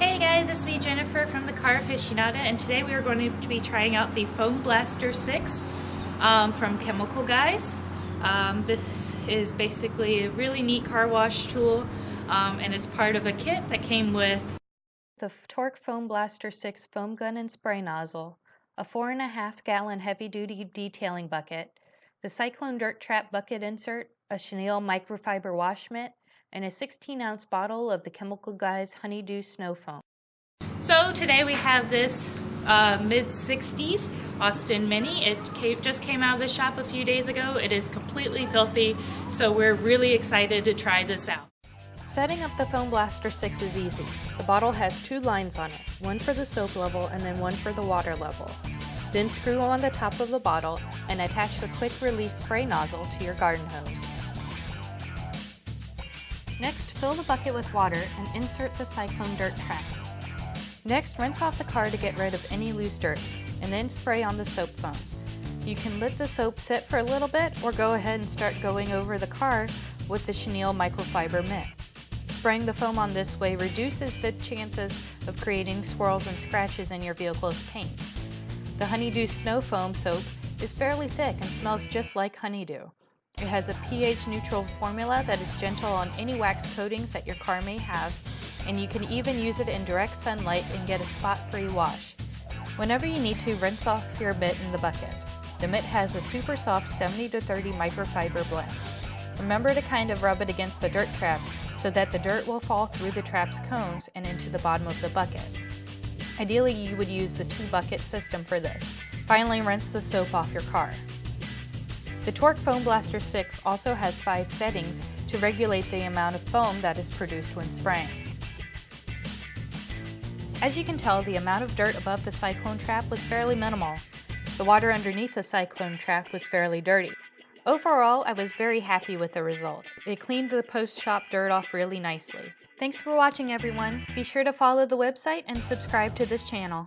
Hey guys, it's me Jennifer from the Car Aficionada, and today we are going to be trying out the Foam Blaster 6 from Chemical Guys. This is basically a really neat car wash tool, and it's part of a kit that came with the Torq Foam Blaster 6 foam gun and spray nozzle, a 4.5-gallon heavy-duty detailing bucket, the Cyclone Dirt Trap bucket insert, a chenille microfiber wash mitt, and a 16-ounce bottle of the Chemical Guys Honeydew Snow Foam. So today we have this mid-60s Austin Mini. It just came out of the shop a few days ago. It is completely filthy, so we're really excited to try this out. Setting up the Foam Blaster 6 is easy. The bottle has two lines on it, one for the soap level and then one for the water level. Then screw on the top of the bottle and attach the quick release spray nozzle to your garden hose. Next, fill the bucket with water and insert the Cyclone Dirt Trap. Next, rinse off the car to get rid of any loose dirt, and then spray on the soap foam. You can let the soap sit for a little bit, or go ahead and start going over the car with the chenille microfiber mitt. Spraying the foam on this way reduces the chances of creating swirls and scratches in your vehicle's paint. The Honeydew Snow Foam soap is fairly thick and smells just like honeydew. It has a pH-neutral formula that is gentle on any wax coatings that your car may have, and you can even use it in direct sunlight and get a spot-free wash. Whenever you need to, rinse off your mitt in the bucket. The mitt has a super soft 70 to 30 microfiber blend. Remember to kind of rub it against the dirt trap so that the dirt will fall through the trap's cones and into the bottom of the bucket. Ideally, you would use the two-bucket system for this. Finally, rinse the soap off your car. The Torq Foam Blaster 6 also has 5 settings to regulate the amount of foam that is produced when spraying. As you can tell, the amount of dirt above the cyclone trap was fairly minimal. The water underneath the cyclone trap was fairly dirty. Overall, I was very happy with the result. It cleaned the post-shop dirt off really nicely. Thanks for watching, everyone. Be sure to follow the website and subscribe to this channel.